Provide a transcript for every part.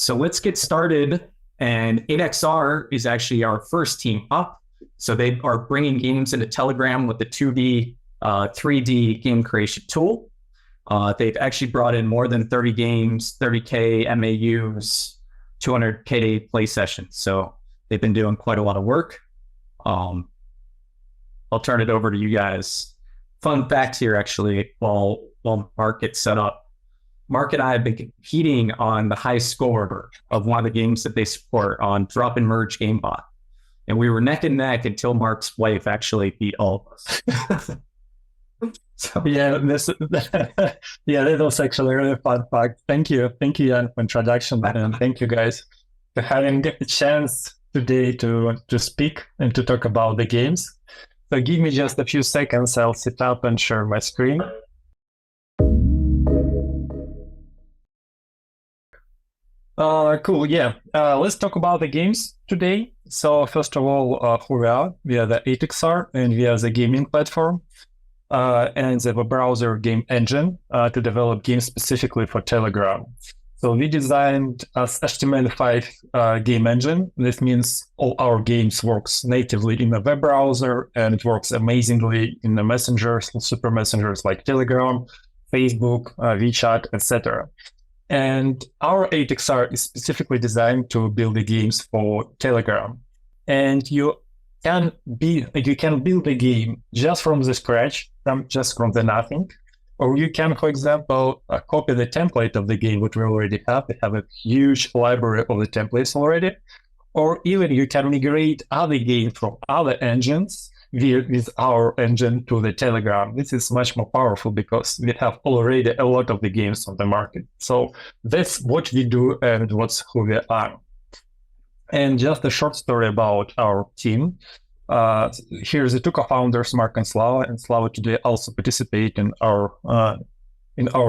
So let's get started. And 8XR is actually our first team up. So they are bringing games into Telegram with the 2D, 3D game creation tool. They've actually brought in more than 30 games, 30K MAUs, 200K play sessions. So they've been doing quite a lot of work. I'll turn it over to you guys. Fun fact here, actually, while Mark gets set up. Mark and I have been competing on the high score of one of the games that they support on Drop and Merge GameBot. And we were neck and neck until Mark's wife actually beat all of us. So that was actually a really fun fact. Thank you, Jan, for introduction, and thank you guys for having the chance today to speak and to talk about the games. So give me just a few seconds. I'll sit up and share my screen. Cool. Yeah. Let's talk about the games today. So first of all, who we are? We are the 8XR, and we are the gaming platform and the web browser game engine to develop games specifically for Telegram. So we designed as HTML5 game engine. This means all our games works natively in a web browser, and it works amazingly in the messengers, super messengers like Telegram, Facebook, WeChat, etc. And our 8XR is specifically designed to build the games for Telegram. And you can build a game just from the scratch, just from the nothing. Or you can, for example, copy the template of the game, which we already have. We have a huge library of the templates already. Or even you can migrate other games from other engines with our engine to the Telegram. This is much more powerful because we have already a lot of the games on the market. So that's what we do and what's who we are. And just a short story about our team. Here's the two co-founders, Mark and Slava. And Slava today also participate in our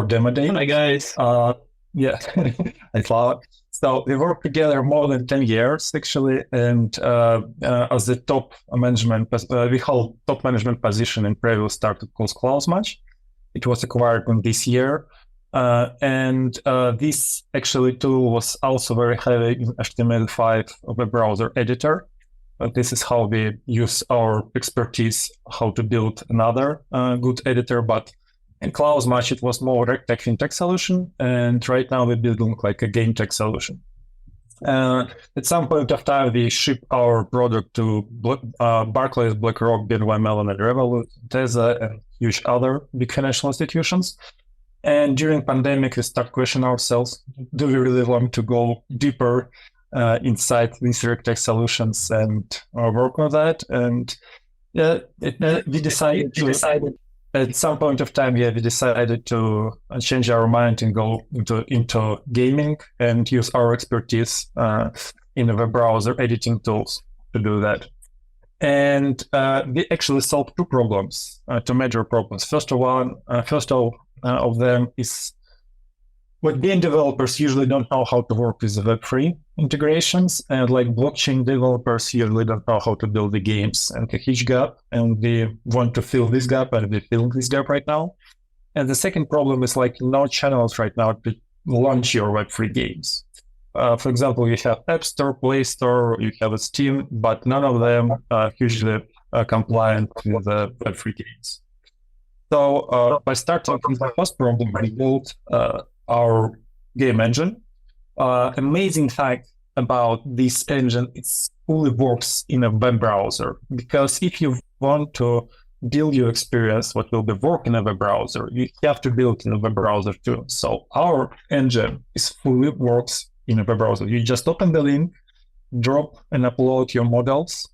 demo day. Hi guys. Yeah, hi Slava. So we worked together more than 10 years actually, and as the top management, we hold top management position in previous startup called CloudSmatch. It was acquired in this year, and this actually tool was also very heavy in HTML5 web browser editor. This is how we use our expertise, how to build another good editor. But in CloudSmatch, it was more RegTech fintech solution, and right now we're building like a game tech solution. At some point of time, we ship our product to Barclays, BlackRock, BNY Mellon, and Revolut, Tesla, and huge other big financial institutions. And during pandemic, we start questioning ourselves: do we really want to go deeper inside these RegTech solutions and work on that? And we decided at some point of time, we decided to change our mind and go into gaming and use our expertise in the web browser editing tools to do that. And we actually solved two major problems. First of them is what game developers usually don't know how to work with the Web3 integrations, and like blockchain developers usually don't know how to build the games, and a huge gap. And we want to fill this gap, and we fill this gap right now. And the second problem is like no channels right now to launch your Web3 games. For example, you have App Store, Play Store, you have a Steam, but none of them are usually compliant with the Web3 games. So by starting with the first problem, we built our game engine. Amazing fact about this engine, it fully works in a web browser, because if you want to build your experience, what will be work in a web browser, you have to build in a web browser too. So our engine fully works in a web browser. You just open the link, drop and upload your models,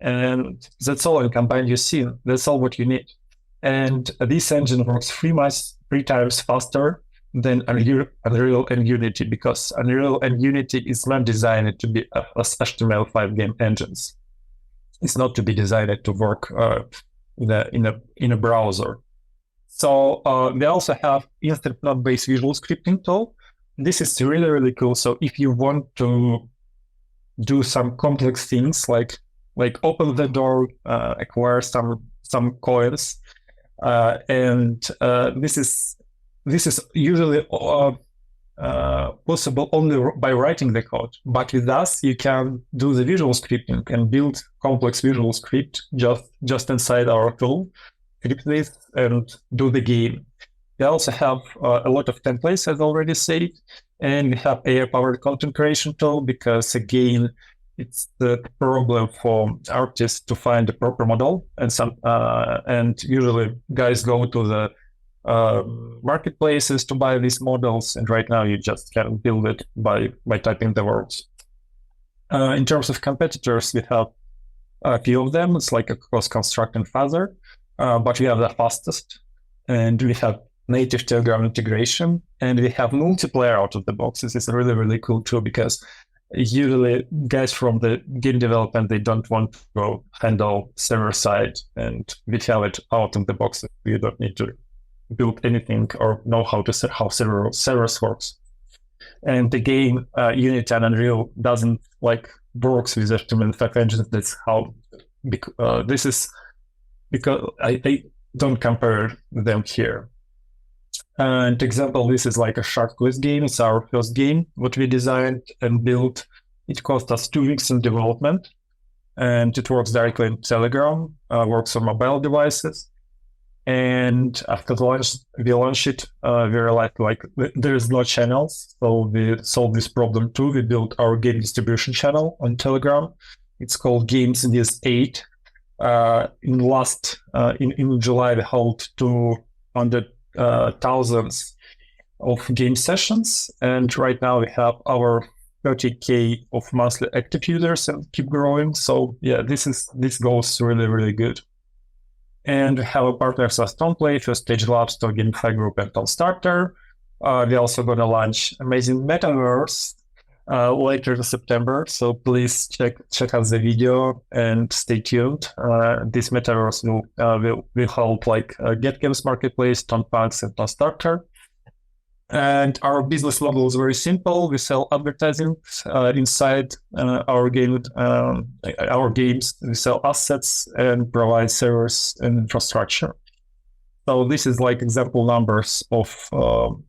and that's all, and combine your scene. That's all what you need. And this engine works three times faster than Unreal and Unity, because Unreal and Unity is not designed to be as HTML5 game engines. It's not to be designed to work in a browser. So we also have instant node-based visual scripting tool. This is really, really cool. So if you want to do some complex things like open the door, acquire some coins, and this is usually possible only by writing the code. But with us, you can do the visual scripting and build complex visual script just inside our tool, script this and do the game. We also have a lot of templates, as already said, and we have AI-powered content creation tool because, again, it's the problem for artists to find the proper model, and usually guys go to the marketplaces to buy these models, and right now you just can build it by typing the words. In terms of competitors, we have a few of them. It's like across Construct and Father, but we have the fastest, and we have native Telegram integration, and we have multiplayer out of the box. This is really, really cool too, because usually guys from the game development, they don't want to go handle server side, and we have it out of the box. You don't need to build anything or know how servers works. And the game Unity and Unreal doesn't works with aftermath engines. That's how this is, because I don't compare them here. And example, this is like a shark quiz game. It's our first game, what we designed and built. It cost us 2 weeks in development, and it works directly in Telegram, works on mobile devices. And after we launched it, we realized there is no channels. So we solved this problem too. We built our game distribution channel on Telegram. It's called Games with 8. In July, we held 200,000 of game sessions. And right now we have our 30K of monthly active users and keep growing. So yeah, this goes really, really good. And we have a partners as Stoneplay, First Stage Labs, to Gamify Group, and Starter. We're also going to launch amazing metaverse later in September. So please check out the video and stay tuned. This metaverse will help Get Games Marketplace, Stonepunks, and Starter. And our business model is very simple. We sell advertising inside our games. We sell assets and provide servers and infrastructure. So this is example numbers of how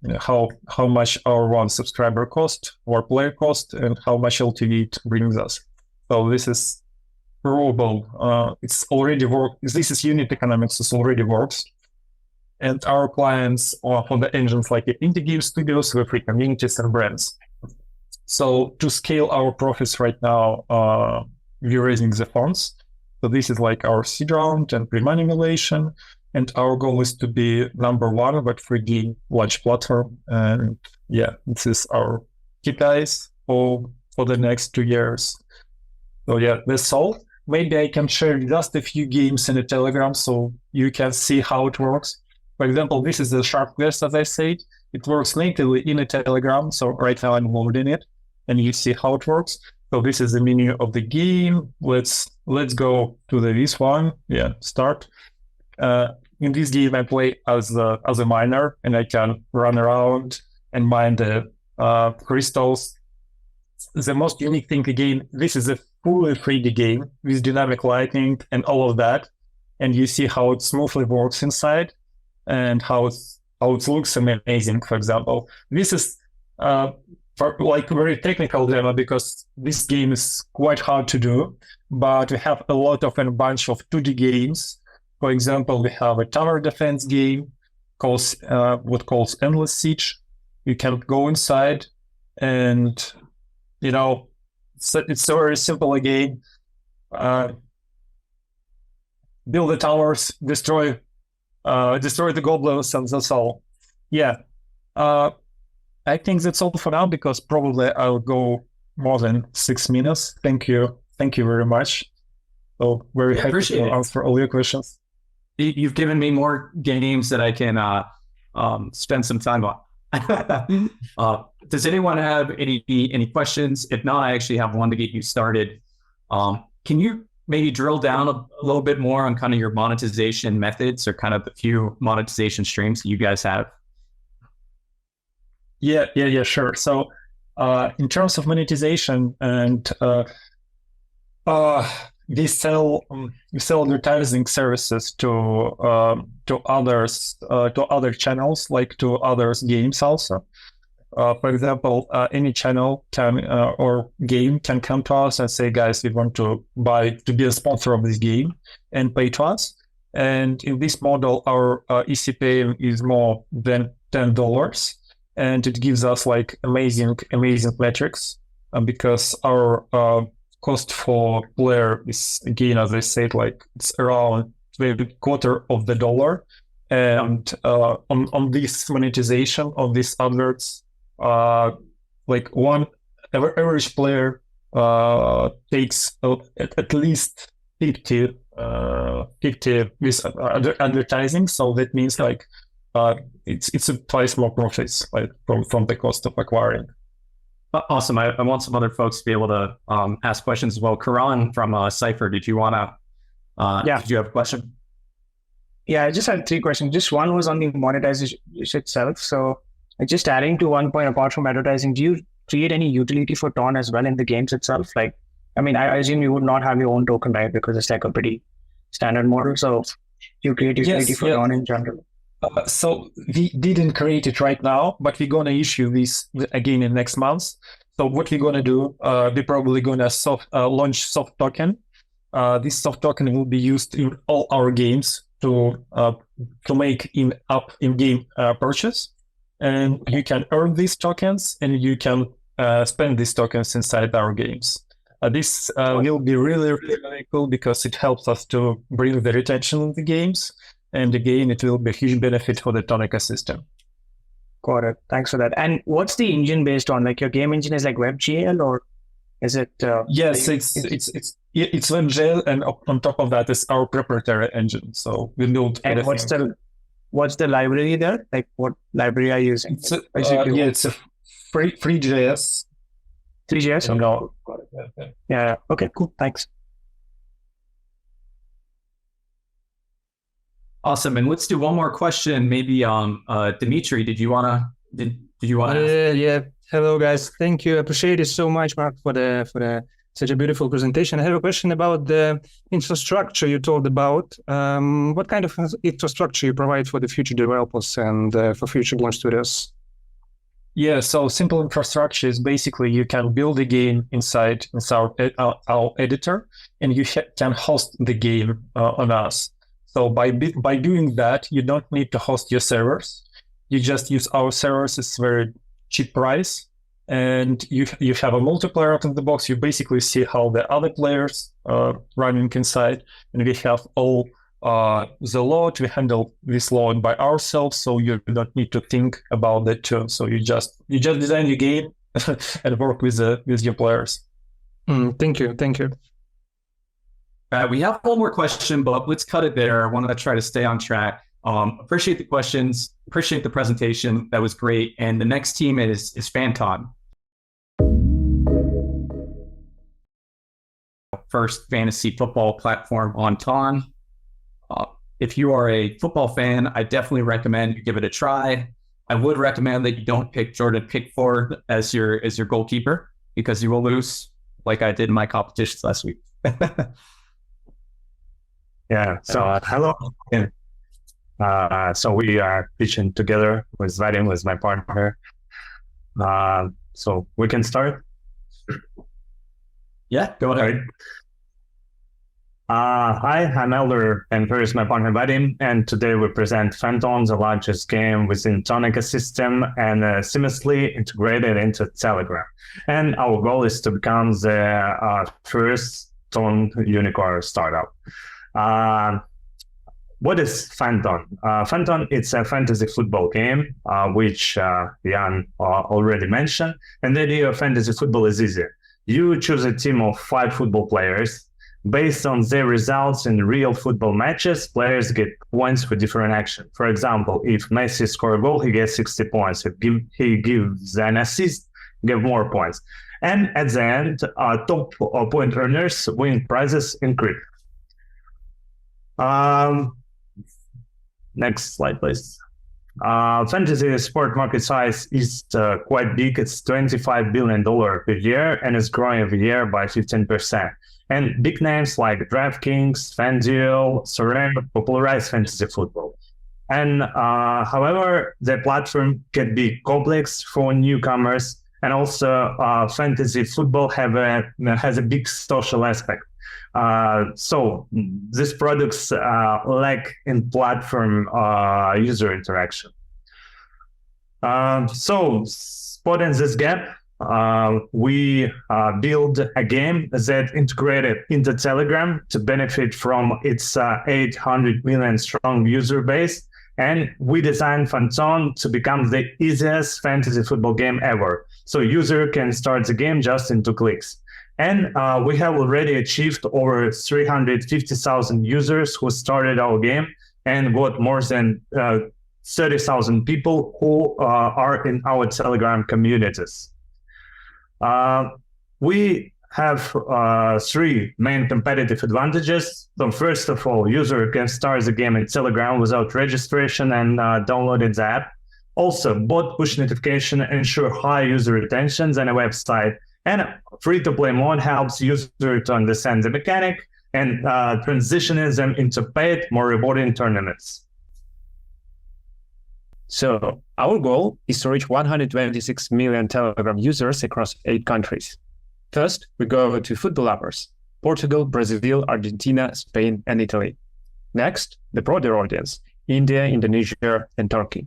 much our one subscriber cost, or player cost, and how much LTV it brings us. So this is provable. It's already worked. This is unit economics. It already works. And our clients are for the engines like indie game studios, with free communities and brands. So to scale our profits right now, we're raising the funds. So this is our seed round and pre-money valuation. And our goal is to be number one, but free game launch platform. And yeah, this is our KPIs for the next 2 years. So yeah, that's all. Maybe I can share just a few games in the Telegram so you can see how it works. For example, this is the Shark Quest, as I said. It works natively in a Telegram. So right now I'm loading it, and you see how it works. So this is the menu of the game. Let's go to this one. Yeah, start. In this game, I play as a miner, and I can run around and mine the crystals. The most unique thing, again, this is a fully 3D game with dynamic lighting and all of that. And you see how it smoothly works inside, and how it looks amazing. For example, this is very technical demo, because this game is quite hard to do, but we have a bunch of 2D games. For example, we have a tower defense game called Endless Siege. You can go inside, and it's a very simple game. Build the towers, destroy the goblins, and that's all. Yeah. I think that's all for now, because probably I'll go more than 6 minutes. Thank you very much. So very happy to answer all your questions. You've given me more games that I can spend some time on. Does anyone have any questions? If not, I actually have one to get you started. Can you maybe drill down a little bit more on kind of your monetization methods, or kind of the few monetization streams that you guys have? Yeah, sure. So in terms of monetization, and we sell advertising services to other channels, to others games also. For example, any channel can or game can come to us and say, guys, we want to be a sponsor of this game and pay to us. And in this model, our ECPM is more than $10, and it gives us like amazing metrics because our cost for player is, again, as I said, like it's around quarter of the dollar. And on this monetization of these adverts, like one average player takes at least 50 with advertising. So that means like it's a twice more profits like from the cost of acquiring. Awesome. I want some other folks to be able to ask questions as well. Karan from Cypher, did you want to? Did you have a question? Yeah, I just had 3 questions. Just one was on the monetization itself. So just adding to one point, apart from advertising, do you create any utility for Ton as well in the games itself? Like, I mean, I assume you would not have your own token, right? Because it's like a pretty standard model. So you create utility for Ton in general. So we didn't create it right now, but we're going to issue this again in next month. So what we're going to do, we're probably going to launch soft token. This soft token will be used in all our games to make in-game purchase, and you can earn these tokens and you can spend these tokens inside our games. This will be really, really cool because it helps us to bring the retention in the games, and again, it will be a huge benefit for the Ton ecosystem. Got it. Thanks for that. And what's the engine based on? Like your game engine is like WebGL, or is it? Yes, it's WebGL, and on top of that is our proprietary engine. So we build. And what's the library there? Like what library are you using? It's a free JS. 3JS? Okay. No. Yeah. Okay. Cool. Thanks. Awesome. And let's do one more question. Maybe Dimitri, did you wanna? Yeah. Hello, guys. Thank you. I appreciate it so much, Mark, for such a beautiful presentation. I have a question about the infrastructure you told about. What kind of infrastructure you provide for the future developers and for future launch studios? Yeah, so simple infrastructure is basically you can build a game inside our editor, and you can host the game on us. So by doing that, you don't need to host your servers. You just use our servers. It's very cheap price, and you have a multiplayer out of the box. You basically see how the other players are running inside, and we have all the load. We handle this load by ourselves, so you don't need to think about that too. So you just design your game and work with your players. Thank you. We have one more question, but let's cut it there. I wanted to try to stay on track. Appreciate the questions. Appreciate the presentation. That was great. And the next team is Phantom. First fantasy football platform on Ton. If you are a football fan, I definitely recommend you give it a try. I would recommend that you don't pick Jordan Pickford as your goalkeeper, because you will lose, like I did in my competitions last week. Yeah. So hello. So we are pitching together with Vadim, with my partner. So we can start. Yeah, go ahead. Hi, I'm Elder, and here is my partner Vadim, and today we present Phantom, the largest game within Ton ecosystem and seamlessly integrated into Telegram. And our goal is to become the first Ton unicorn startup. What is Phantom? Phantom, it's a fantasy football game, which Jan already mentioned. And the idea of fantasy football is easy. You choose a team of 5 football players. Based on their results in real football matches, players get points for different actions. For example, if Messi scores a goal, he gets 60 points. If he gives an assist, he gets more points. And at the end, top point earners win prizes in crypto. Next slide, please. Fantasy sport market size is quite big. It's $25 billion per year, and it's growing every year by 15%. And big names like DraftKings, FanDuel, Sorare popularize fantasy football. And however, the platform can be complex for newcomers, and also fantasy football has a big social aspect. So these products lack in platform user interaction. So spotting this gap, we built a game that integrated into Telegram to benefit from its 800 million strong user base. And we designed Phantom to become the easiest fantasy football game ever. So user can start the game just in 2 clicks. And we have already achieved over 350,000 users who started our game, and got more than 30,000 people who are in our Telegram communities. We have 3 main competitive advantages. So first of all, user can start the game in Telegram without registration and downloading the app. Also, bot push notification ensure high user retention than a website. And free-to-play mode helps user to understand the mechanic and transitioning them into paid, more rewarding tournaments. So our goal is to reach 126 million Telegram users across 8 countries. First, we go to football lovers: Portugal, Brazil, Argentina, Spain, and Italy. Next, the broader audience: India, Indonesia, and Turkey.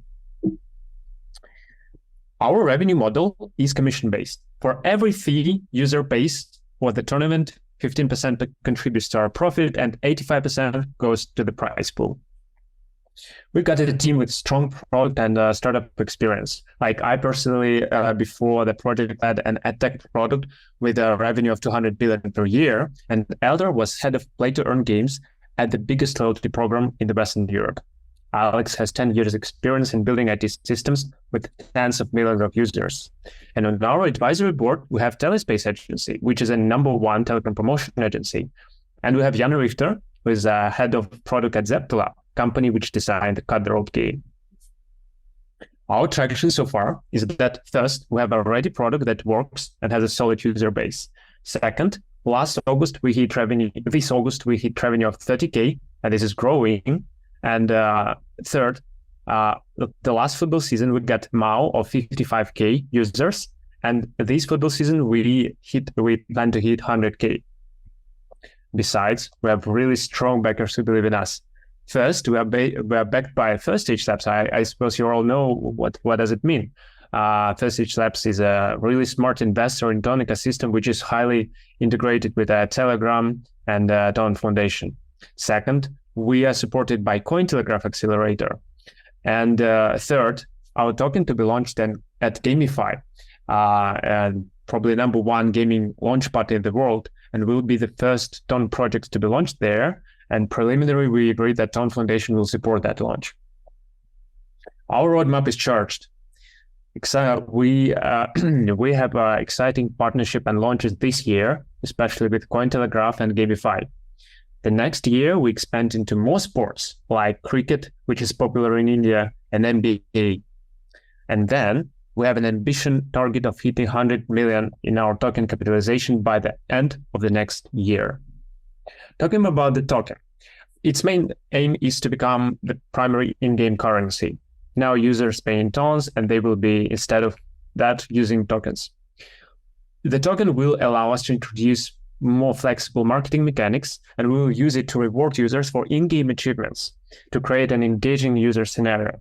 Our revenue model is commission-based. For every fee user pays for the tournament, 15% contributes to our profit and 85% goes to the prize pool. We've got a team with strong product and startup experience. Like I personally, before the project, had an edtech product with a revenue of 200 billion per year, and Elder was head of play-to-earn games at the biggest loyalty program in the Western Europe. Alex has 10 years experience in building IT systems with tens of millions of users. And on our advisory board, we have Telespace Agency, which is a #1 telecom promotion agency. And we have Jan Richter, who is head of product at Zeptela, company which designed the Cutthroat game. Our traction so far is that first, we have a ready product that works and has a solid user base. Second, this August we hit revenue of 30K, and this is growing. And third, the last football season we got MAU of 55K users, and this football season we plan to hit 100K. Besides, we have really strong backers who believe in us. First, we are backed by First Stage Labs. I suppose you all know what does it mean. First Stage Labs is a really smart investor in Dawn ecosystem, which is highly integrated with Telegram and Dawn Foundation. Second, we are supported by Cointelegraph Accelerator. And third, our token to be launched then at Gamify, and probably #1 gaming launchpad in the world, and will be the first Dawn project to be launched there. And preliminary, we agreed that Dawn Foundation will support that launch. Our roadmap is charged. We have exciting partnership and launches this year, especially with Cointelegraph and Gamify. The next year, we expand into more sports like cricket, which is popular in India, and NBA. And then we have an ambition target of hitting 100 million in our token capitalization by the end of the next year. Talking about the token, its main aim is to become the primary in-game currency. Now users pay in tons, and they will be, instead of that, using tokens. The token will allow us to introduce more flexible marketing mechanics, and we will use it to reward users for in-game achievements to create an engaging user scenario.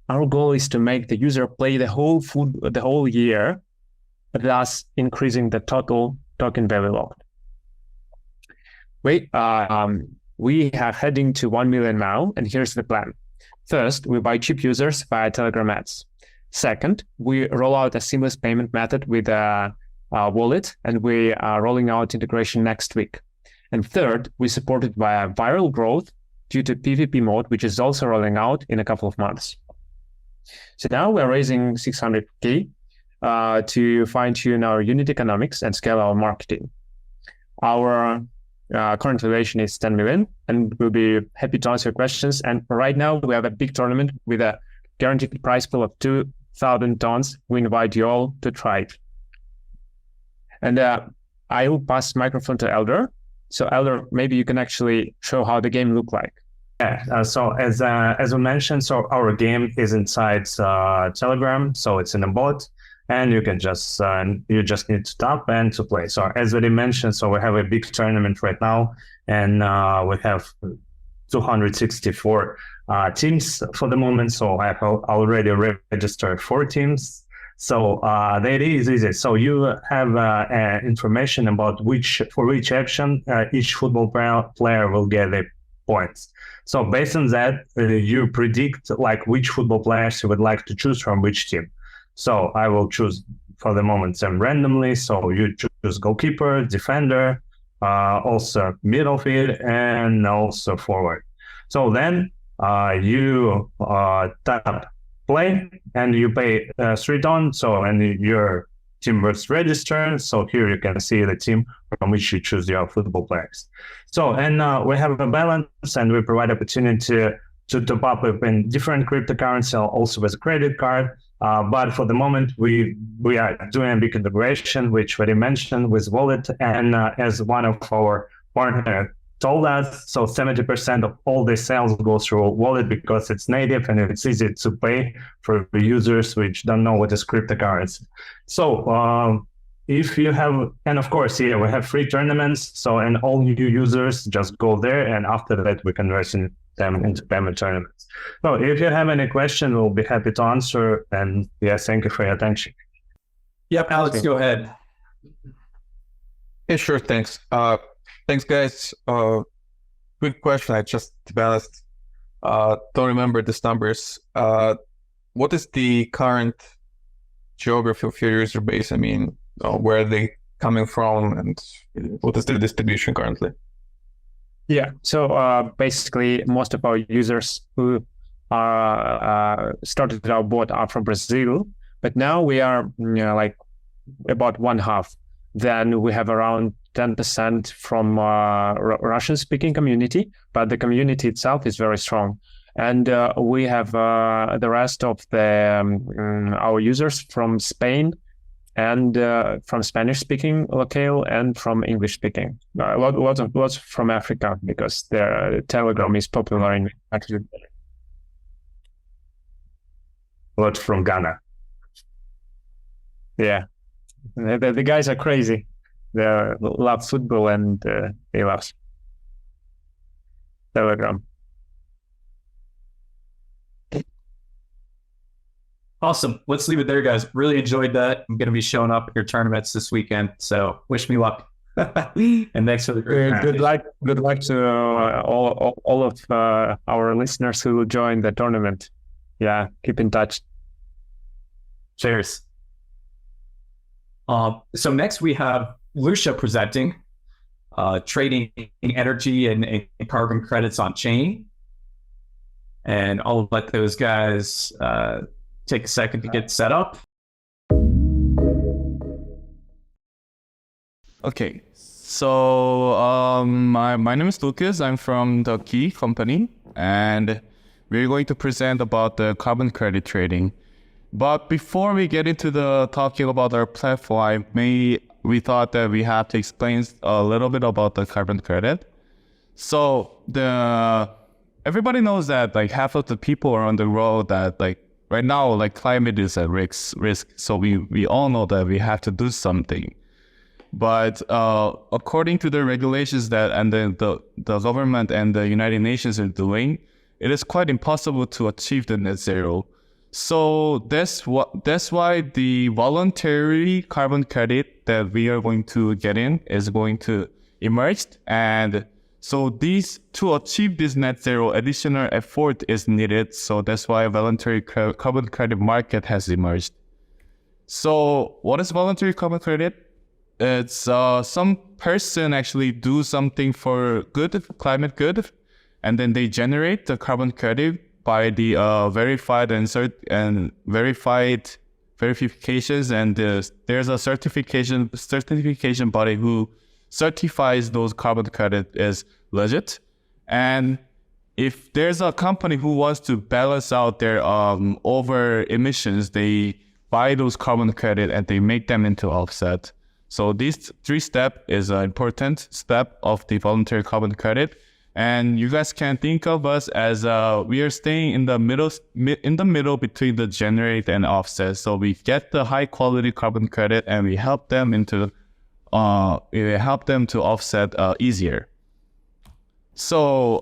Our goal is to make the user play the whole year, thus increasing the total token value locked. We are heading to 1 million MAU, and here's the plan. First, we buy cheap users via Telegram ads. Second, we roll out a seamless payment method with a wallet, and we are rolling out integration next week. And third, we support it via viral growth due to PvP mode, which is also rolling out in a couple of months. So now we're raising 600K to fine-tune our unit economics and scale our marketing. Our current valuation is 10 million, and we'll be happy to answer questions. And right now we have a big tournament with a guaranteed prize pool of 2,000 tons. We invite you all to try it. And I will pass the microphone to Elder. So Elder, maybe you can actually show how the game look like. So as we mentioned, so our game is inside Telegram, so it's in a bot, and you can just you just need to tap and to play. So as already mentioned, so we have a big tournament right now, and we have 264 teams for the moment. So I have already registered 4 teams. So the idea is easy. So you have information about for which action each football player will get the points. So based on that, you predict like which football players you would like to choose from which team. So I will choose for the moment them randomly. So you choose goalkeeper, defender, also midfield, and also forward. So then you tap play and you pay 3 TON. So and your team was registered. So here you can see the team from which you choose your football players. So and we have a balance, and we provide opportunity to top up in different cryptocurrency, also with a credit card. But for the moment, we are doing a big integration, which we mentioned with wallet, and as one of our partners told us, so 70% of all the sales go through wallet because it's native and it's easy to pay for the users which don't know what is cryptocurrency. So if you have, and of course, yeah, we have free tournaments. So and all new users just go there, and after that we convert them into payment tournaments. So if you have any question, we'll be happy to answer. And yes, thank you for your attention. Yep, Alex, go ahead. Yeah, sure. Thanks. Thanks, guys. Quick question. I just, to be honest, don't remember these numbers. What is the current geography of your user base? I mean, where are they coming from, and what is the distribution currently? Yeah. So basically, most of our users who are started our bot are from Brazil, but now we are like about 1/2. Then we have around 10% from Russian-speaking community, but the community itself is very strong. And we have the rest of our users from Spain and from Spanish-speaking locale and from English-speaking. Lots from Africa because their Telegram is popular in countries. Lots from Ghana. Yeah, the guys are crazy. They love football and they love Telegram. Awesome. Let's leave it there, guys. Really enjoyed that. I'm going to be showing up at your tournaments this weekend, so wish me luck. And thanks for the great good luck. Good luck to all of our listeners who will join the tournament. Yeah, keep in touch. Cheers. So next we have Lucia presenting, trading energy and carbon credits on chain. And I'll let those guys take a second to get set up. Okay, so my name is Lucas. I'm from the Key company, and we're going to present about the carbon credit trading. But before we get into the talking about our platform, we thought that we have to explain a little bit about the carbon credit. So everybody knows that like half of the people are on the road that like right now like climate is at risk. So we all know that we have to do something. But according to the regulations that and the government and the United Nations are doing, it is quite impossible to achieve the net zero. So that's why the voluntary carbon credit that we are going to get in is going to emerge. And so to achieve this net zero, additional effort is needed. So that's why a voluntary carbon credit market has emerged. So what is voluntary carbon credit? It's some person actually do something for climate good, and then they generate the carbon credit by the verified verifications, and there's a certification body who certifies those carbon credit is legit. And if there's a company who wants to balance out their over emissions, they buy those carbon credit and they make them into offset. So these 3 steps is an important step of the voluntary carbon credit. And you guys can think of us as we are staying in the middle between the generate and offset. So we get the high quality carbon credit and we help them to offset easier. So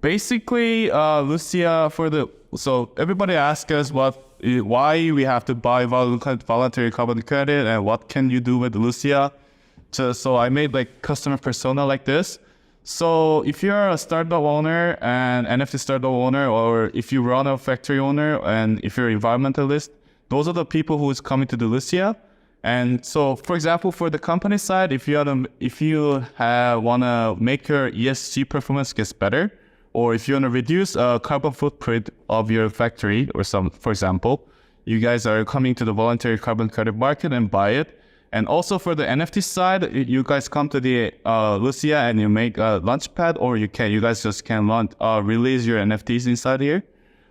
basically, Lucia so everybody asks us why we have to buy voluntary carbon credit and what can you do with Lucia. So I made like customer persona like this. So if you're a startup owner and NFT startup owner, or if you run a factory owner and if you're an environmentalist, those are the people who is coming to the Lucia. And so, for example, for the company side, if you want to make your ESG performance gets better, or if you want to reduce carbon footprint of your factory for example, you guys are coming to the voluntary carbon credit market and buy it. And also for the NFT side, you guys come to the Lucia and you make a launchpad, or you guys just can release your NFTs inside here.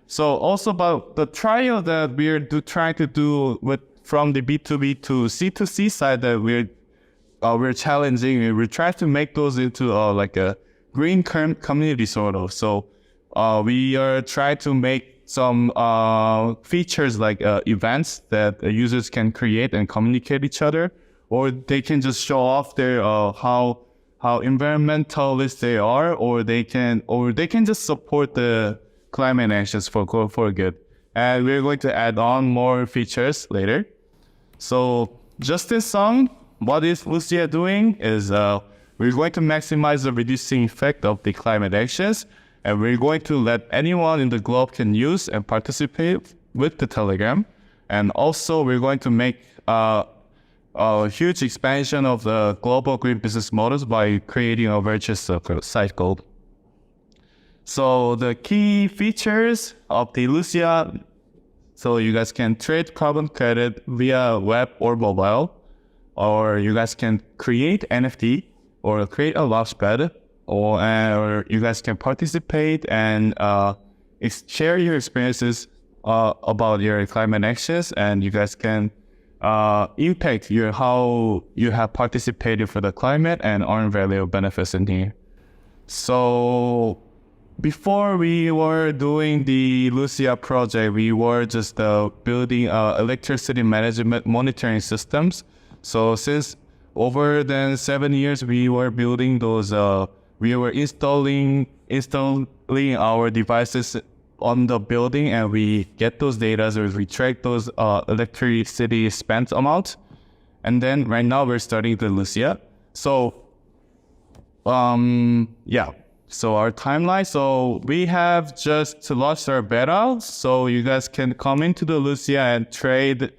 So also about the trial that we're trying to do from the B2B to C2C side that we're challenging. We're trying to make those into like a green community sort of. So we are trying to make some features like events that users can create and communicate each other, or they can just show off their how environmentalist they are, or they can just support the climate actions for good. And we're going to add on more features later. So just this song, what is Lucia doing is we're going to maximize the reducing effect of the climate actions, and we're going to let anyone in the globe can use and participate with the Telegram. And also we're going to make a huge expansion of the global green business models by creating a virtuous cycle. So the key features of the Lucia, so you guys can trade carbon credit via web or mobile, or you guys can create NFT or create a launchpad, or you guys can participate and share your experiences about your climate actions, and you guys can impact how you have participated for the climate and earn value benefits in here. So before we were doing the Lucia project, we were just building electricity management monitoring systems. So since over than 7 years, we were building those. We were installing our devices on the building, and we get those data, so we track those electricity spent amount. And then right now we're starting the Lucia. So yeah. So our timeline, so we have just launched our beta, so you guys can come into the Lucia and trade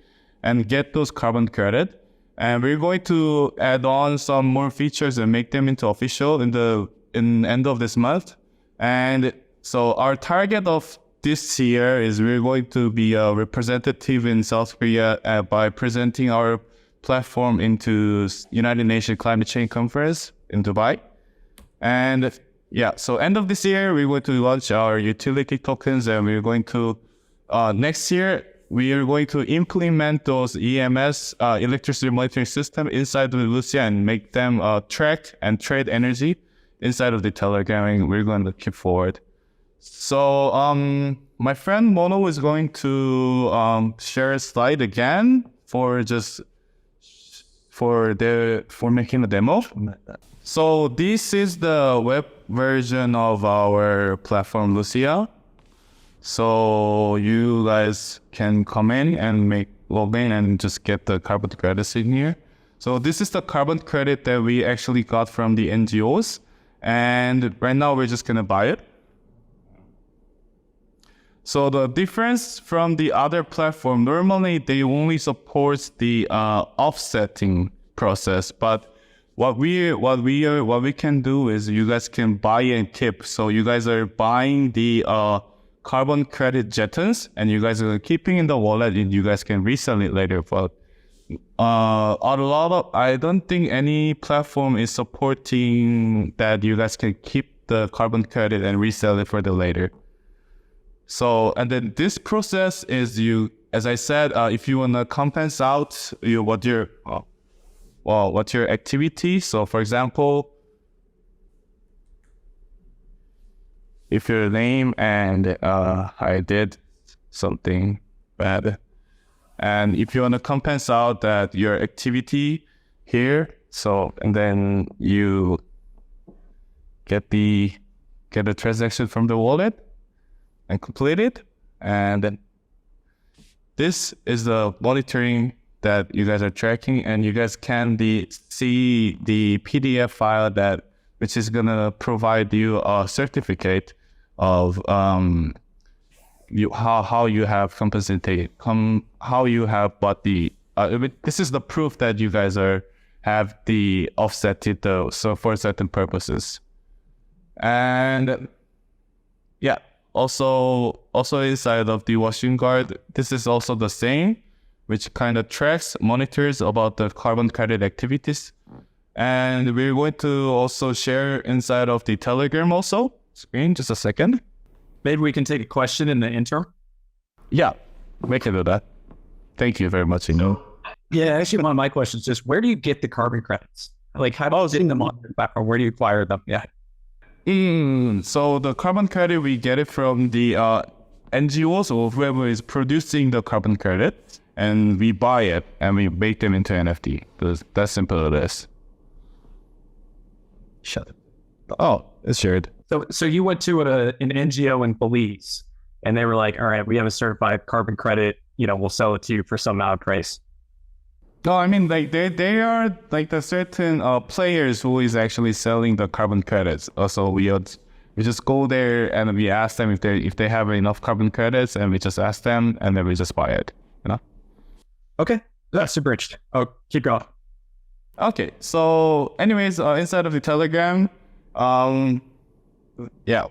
and get those carbon credit. And we're going to add on some more features and make them into official in the end of this month. And so our target of this year is we're going to be a representative in South Korea by presenting our platform into United Nations Climate Change Conference in Dubai. And yeah, so end of this year, we're going to launch our utility tokens, and we're going to, next year, we are going to implement those EMS, electricity monitoring system inside of the Lucia and make them track and trade energy inside of the Telegram, and we're going to keep forward. So my friend Mono is going to share a slide again for making the demo. So this is the web version of our platform Lucia. So you guys can come in and log in and just get the carbon credits in here. So this is the carbon credit that we actually got from the NGOs. And right now we're just gonna buy it. So the difference from the other platform, normally they only support the offsetting process, but what we can do is you guys can buy and keep. So you guys are buying the carbon credit jetons, and you guys are keeping in the wallet, and you guys can resell it later. But I don't think any platform is supporting that you guys can keep the carbon credit and resell it for the later. So, and then this process is as I said, if you wanna compensate out what your activity. So for example, if your name and I did something bad, and if you want to compensate out that your activity here, so and then you get a transaction from the wallet and complete it, and then this is the monitoring that you guys are tracking, and you guys can see the PDF file which is gonna provide you a certificate of how you have compensated, how you have bought the. This is the proof that you guys have the offsetted so for certain purposes, and yeah. Also inside of the Washington Guard, this is also the same, which kind of tracks, monitors about the carbon credit activities. And we're going to also share inside of the Telegram also. Screen, just a second. Maybe we can take a question in the interim. Yeah, we can do that. Thank you very much, Yeah, actually, one of my questions is just where do you get the carbon credits? Like, how do you get them on your platform? Where do you acquire them? Yeah. So the carbon credit, we get it from the NGOs or whoever is producing the carbon credit, and we buy it and we make them into NFT. Because that's simple it is. Shut up. Oh, it's shared. So you went to an NGO in Belize, and they were like, all right, we have a certified carbon credit, we'll sell it to you for some amount of price. No, I mean, like they are like the certain players who is actually selling the carbon credits. Also, we just go there and we ask them if they have enough carbon credits, and we just ask them, and then we just buy it. Okay, that's super interesting. Oh, keep going. Okay, so anyways, inside of the Telegram, yeah,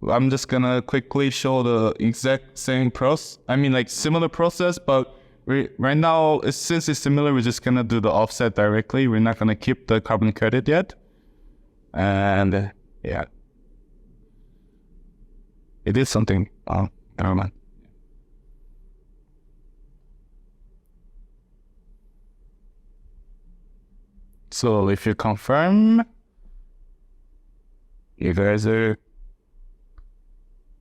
I'm just gonna quickly show the exact same process. I mean, like similar process, but right now, since it's similar, we're just gonna do the offset directly. We're not gonna keep the carbon credit yet. And yeah, it is something. Oh, never mind. So if you confirm, you guys are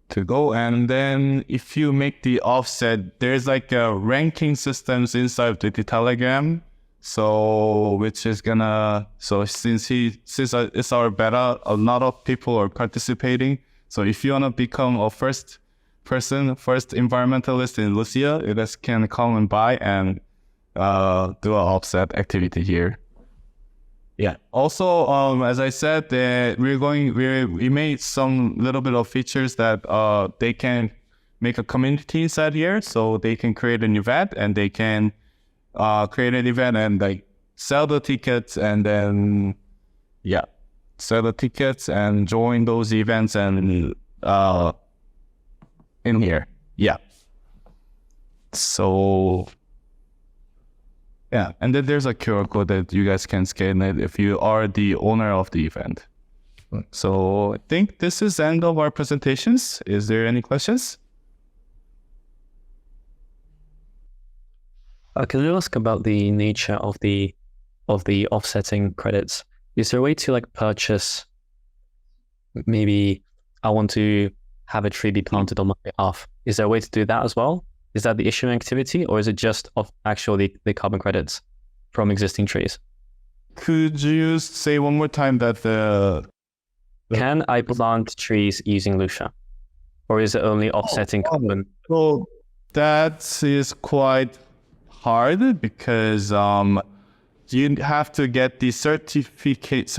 to go, and then if you make the offset, there's like a ranking systems inside the Telegram. So which is gonna since it's our beta, a lot of people are participating. So if you wanna become a first environmentalist in Lucia, you guys can come and buy and do an offset activity here. Yeah. Also, as I said, we made some little bit of features that they can make a community inside here, so they can create an event and they can create an event and like sell the tickets, and then sell the tickets and join those events and in here. Yeah. So. Yeah, and then there's a QR code that you guys can scan it if you are the owner of the event. So I think this is the end of our presentations. Is there any questions? Can I ask about the nature of the offsetting credits? Is there a way to like purchase? Maybe I want to have a tree be planted on my behalf. Is there a way to do that as well? Is that the issuing activity, or is it just of actually the carbon credits from existing trees? Could you say one more time that Can I plant trees using Lucia? Or is it only offsetting carbon? Well, that is quite hard because you have to get the certified,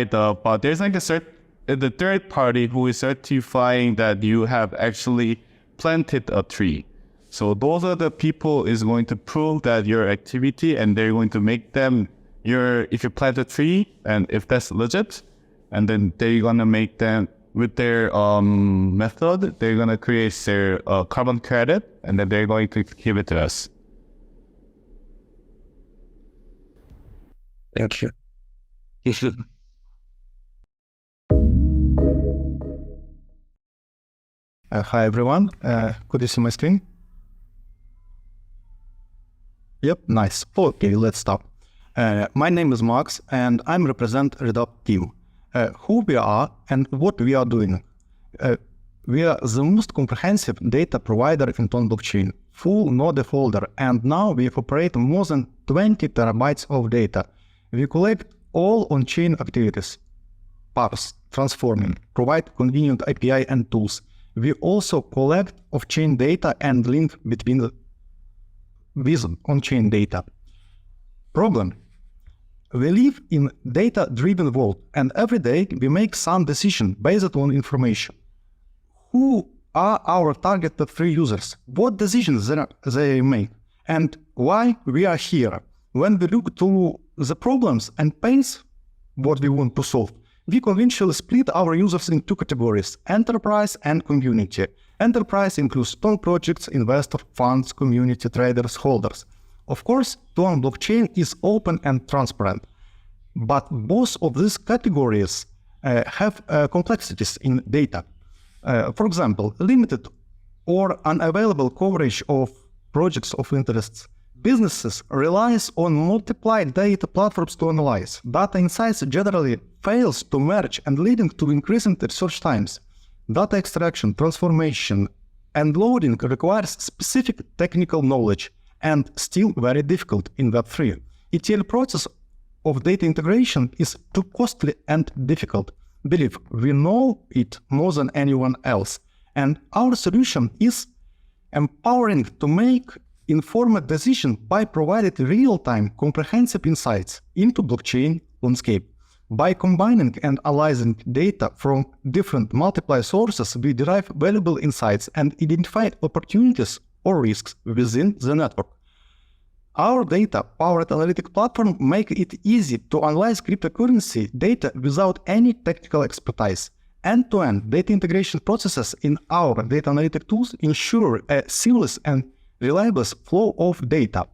but there's like the third party who is certifying that you have actually planted a tree. So those are the people is going to prove that your activity, and they're going to make them if you plant a tree and if that's legit, and then they're gonna make them with their method, they're gonna create their carbon credit, and then they're going to give it to us. Thank you. Hi everyone, could you see my screen? Yep, nice. Okay, let's start. My name is Max and I'm represent Redop team. who we are and what we are doing. We are the most comprehensive data provider in Ton blockchain, full node folder, and now we operate more than 20 terabytes of data. We collect all on-chain activities, parse, transforming, provide convenient API and tools. We also collect off-chain data and link between with on-chain data. Problem: we live in data-driven world, and every day we make some decision based on information. Who are our targeted free users? What decisions they make? And why we are here? When we look to the problems and pains what we want to solve, we conventionally split our users in two categories: enterprise and community. Enterprise includes Ton projects, investor funds, community, traders, holders. Of course, Ton blockchain is open and transparent, but both of these categories have complexities in data. For example, limited or unavailable coverage of projects of interests. Businesses relies on multiplied data platforms to analyze. Data insights generally fails to merge and leading to increasing research times. Data extraction, transformation, and loading requires specific technical knowledge and still very difficult in Web3. ETL process of data integration is too costly and difficult. Believe we know it more than anyone else. And our solution is empowering to make informed decisions by providing real-time comprehensive insights into blockchain landscape. By combining and analyzing data from different multiple sources, we derive valuable insights and identify opportunities or risks within the network. Our data-powered analytic platform makes it easy to analyze cryptocurrency data without any technical expertise. End-to-end data integration processes in our data analytic tools ensure a seamless and reliable flow of data.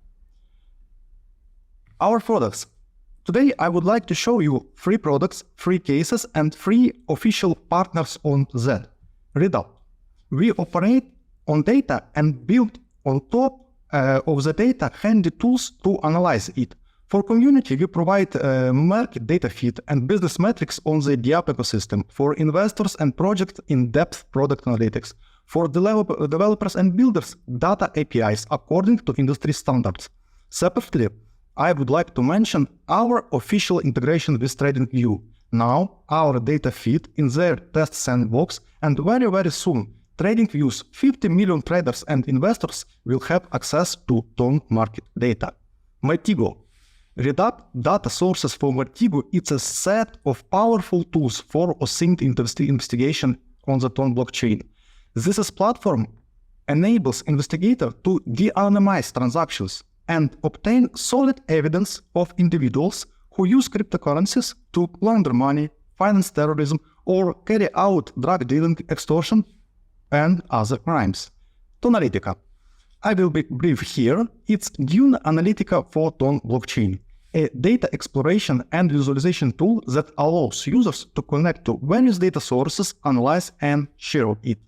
Our products. Today, I would like to show you 3 products, 3 cases, and 3 official partners on that. Readout. We operate on data and build on top of the data handy tools to analyze it. For community, we provide market data feed and business metrics on the DApp ecosystem. For investors and projects, in-depth product analytics. For developers and builders, data APIs according to industry standards. Separately, I would like to mention our official integration with TradingView. Now, our data feed in their test sandbox, and very soon, TradingView's 50 million traders and investors will have access to Ton market data. Martigo. Redapt data sources for Martigo. It's a set of powerful tools for OSINT investigation on the Ton blockchain. This platform enables investigators to de-anonymize transactions and obtain solid evidence of individuals who use cryptocurrencies to launder money, finance terrorism, or carry out drug dealing, extortion, and other crimes. Tonalytica. I will be brief here. It's Dune Analytica for Ton blockchain, a data exploration and visualization tool that allows users to connect to various data sources, analyze, and share it.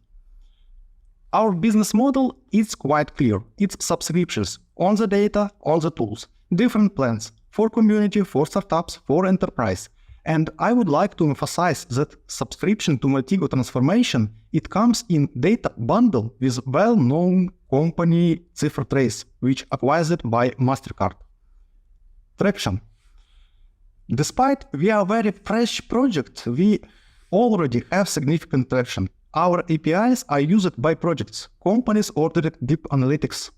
Our business model is quite clear. It's subscriptions on the data, on the tools, different plans for community, for startups, for enterprise. And I would like to emphasize that subscription to Martigo transformation, it comes in data bundle with well-known company CipherTrace, which acquired it by MasterCard. Traction. Despite we are a very fresh project, we already have significant traction. Our APIs are used by projects. Companies ordered deep analytics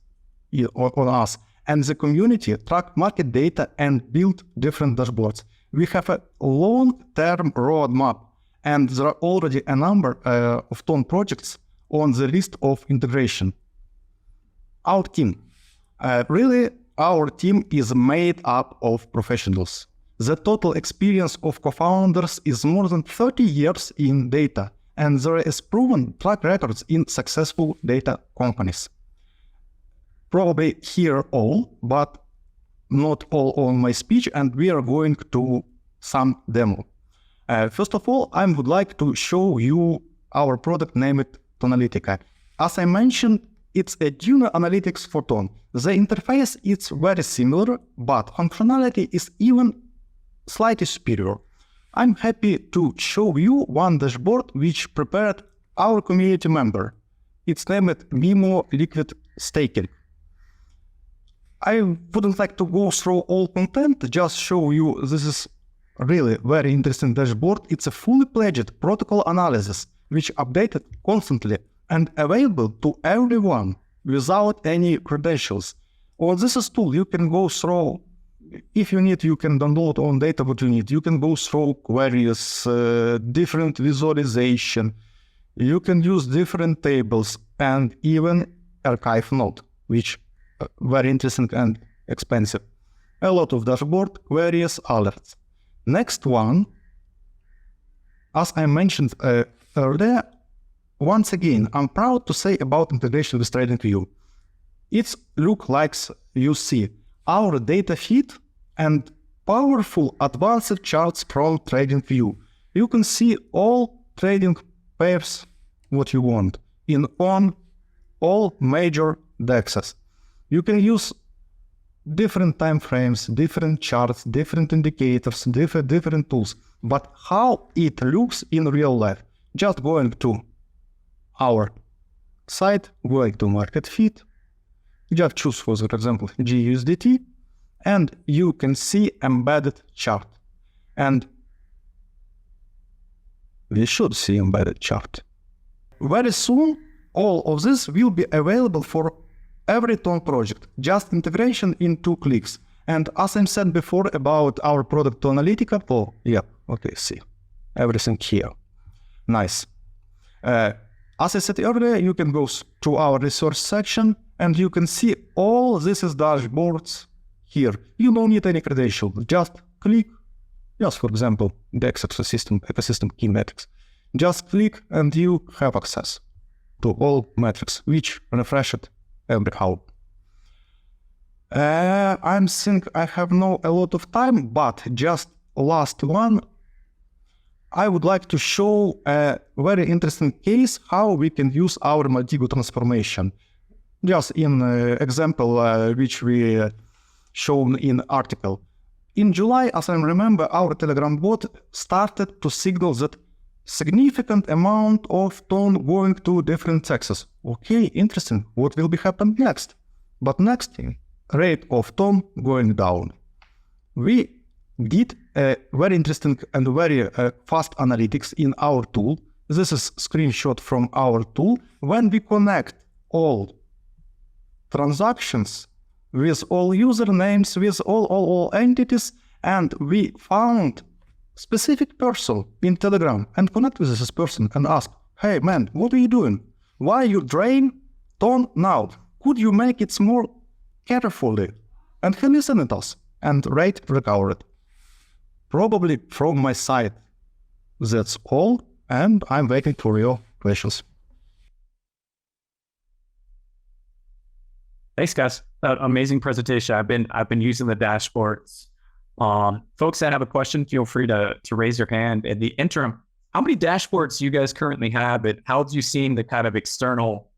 on us, and the community track market data and build different dashboards. We have a long-term roadmap, and there are already a number of Ton projects on the list of integration. Our team. Really, our team is made up of professionals. The total experience of co-founders is more than 30 years in data, and there is proven track records in successful data companies. Probably hear all, but not all on my speech, and we are going to some demo. First of all, I would like to show you our product named Tonalytica. As I mentioned, it's a Dune Analytics for Ton. The interface is very similar, but functionality is even slightly superior. I'm happy to show you one dashboard which prepared our community member. It's named BMO Liquid Staking. I wouldn't like to go through all content, just show you this is really very interesting dashboard. It's a fully pledged protocol analysis, which updated constantly and available to everyone without any credentials. On this tool, you can go through, if you need, you can download on data what you need. You can go through queries, different visualization. You can use different tables and even archive node, which very interesting and expensive. A lot of dashboard, various alerts. Next one, as I mentioned earlier, once again, I'm proud to say about integration with TradingView. It's look like you see our data feed and powerful advanced charts from TradingView. You can see all trading pairs what you want on all major dexes. You can use different time frames, different charts, different indicators, different tools. But how it looks in real life? Just going to our site, going to market feed, just choose, for example, GUSDT, and you can see embedded chart. And we should see embedded chart. Very soon, all of this will be available for every Ton project, just integration in 2 clicks. And as I said before about our product to Analytica, see, everything here. Nice. As I said earlier, you can go to our resource section and you can see all this is dashboards here. You don't need any credential, just click, just for example, the ecosystem key metrics. Just click and you have access to all metrics, which refresh it every hour. I'm think I have no a lot of time, but just last one, I would like to show a very interesting case how we can use our Maldigo transformation. Just in example which we shown in article. In July, as I remember, our Telegram bot started to signal that significant amount of Ton going to different sexes. Okay, interesting. What will be happen next? But next thing, rate of Ton going down. We did a very interesting and very fast analytics in our tool. This is screenshot from our tool. When we connect all transactions with all usernames, with all entities, and we found specific person in Telegram and connect with this person and ask, hey man, what are you doing? Why you drain Ton now? Could you make it more carefully? And he listened to us and rate recovered. Probably from my side. That's all, and I'm waiting for your questions. Thanks, guys. Amazing presentation. I've been using the dashboards. Folks that have a question, feel free to raise your hand. In the interim, how many dashboards do you guys currently have, and how have you seen the kind of external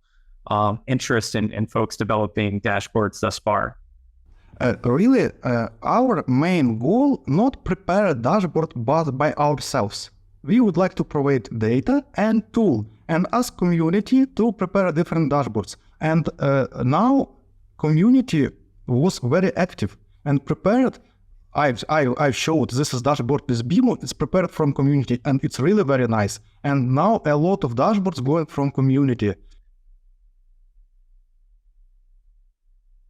interest in folks developing dashboards thus far? Really, our main goal, not prepare a dashboard but by ourselves. We would like to provide data and tool, and as community to prepare different dashboards. And now community was very active and prepared. I've showed this is dashboard with BMO. It's prepared from community and it's really very nice. And now a lot of dashboards going from community.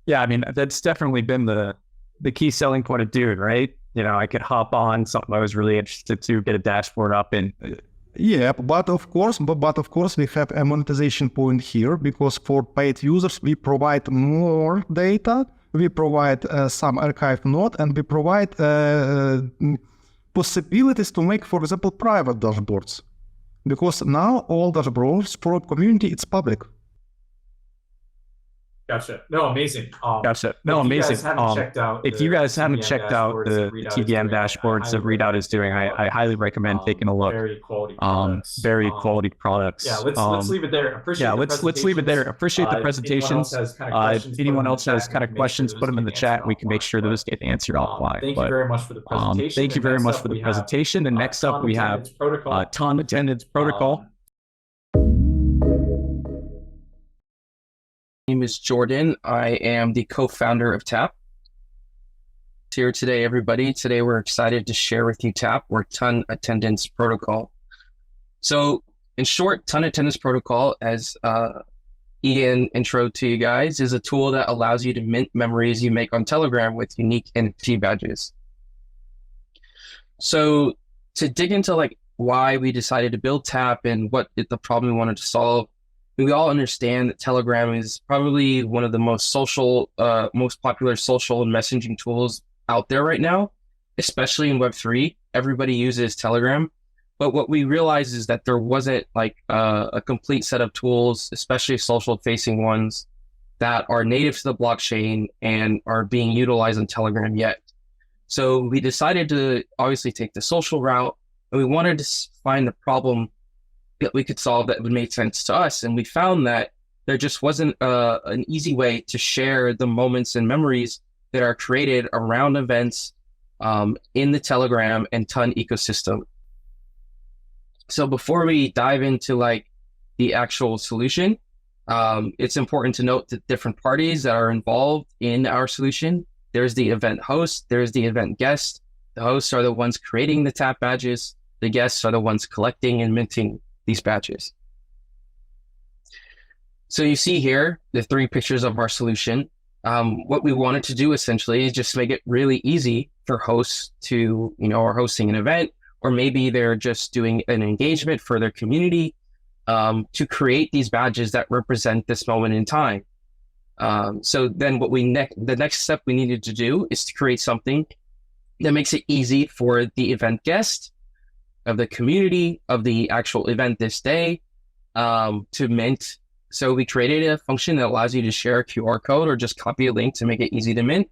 Yeah, I mean, that's definitely been the key selling point of Dune, right? You know, I could hop on something I was really interested to get a dashboard up and yeah, but of course we have a monetization point here, because for paid users we provide more data, we provide some archive node, and we provide possibilities to make, for example, private dashboards, because now all dashboards for community it's public. Gotcha. No, amazing. Gotcha. No, if you amazing. guys haven't checked out If the you guys haven't TVM checked out dashboards the that Readout is TVM doing, I dashboards that highly Readout is doing, I highly recommend taking a look. Very quality products. Very quality products. Yeah, let's leave it there. Appreciate the let's leave it there. Appreciate the presentations. presentations. Anyone else has kind of questions, put them in the chat. We can make sure those get answered offline. Thank you very much for the presentation. Thank you very much for the presentation. And next up, we have Time Attendance Protocol. My name is Jordan. I am the co-founder of TAP. Here today, everybody. Today, we're excited to share with you TAP, or Ton Attendance Protocol. So in short, Ton Attendance Protocol, as Ian intro to you guys, is a tool that allows you to mint memories you make on Telegram with unique NFT badges. So to dig into like why we decided to build TAP and what the problem we wanted to solve, we all understand that Telegram is probably one of the most popular social and messaging tools out there right now, especially in Web3. Everybody uses Telegram. But what we realized is that there wasn't like a complete set of tools, especially social facing ones, that are native to the blockchain and are being utilized on Telegram yet. So we decided to obviously take the social route, and we wanted to find the problem that we could solve that would make sense to us. And we found that there just wasn't an easy way to share the moments and memories that are created around events in the Telegram and Ton ecosystem. So before we dive into like the actual solution, it's important to note the different parties that are involved in our solution. There's the event host, there's the event guest. The hosts are the ones creating the TAP badges. The guests are the ones collecting and minting these badges. So you see here the 3 pictures of our solution. What we wanted to do essentially is just make it really easy for hosts to, are hosting an event, or maybe they're just doing an engagement for their community, to create these badges that represent this moment in time. So then the next step we needed to do is to create something that makes it easy for the event guest, of the community, of the actual event this day, to mint. So we created a function that allows you to share a QR code or just copy a link to make it easy to mint.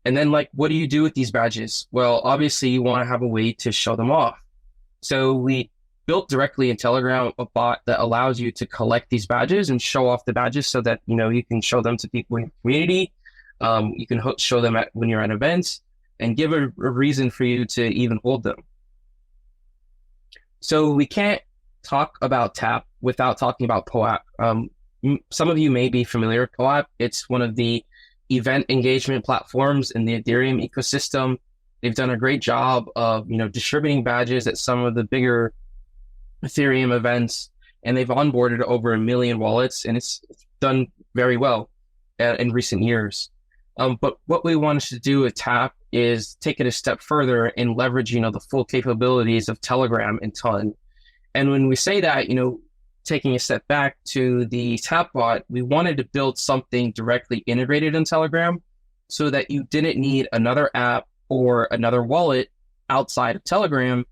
And then like, what do you do with these badges? Well, obviously you want to have a way to show them off. So we built directly in Telegram a bot that allows you to collect these badges and show off the badges so that, you can show them to people in the community. You can show them when you're at events and give a reason for you to even hold them. So we can't talk about TAP without talking about POAP. Some of you may be familiar with POAP. It's one of the event engagement platforms in the Ethereum ecosystem. They've done a great job of, distributing badges at some of the bigger Ethereum events, and they've onboarded over 1 million wallets, and it's done very well in recent years. But what we wanted to do with TAP is take it a step further and leverage, the full capabilities of Telegram and Ton. And when we say that, taking a step back to the TAP bot, we wanted to build something directly integrated in Telegram so that you didn't need another app or another wallet outside of Telegram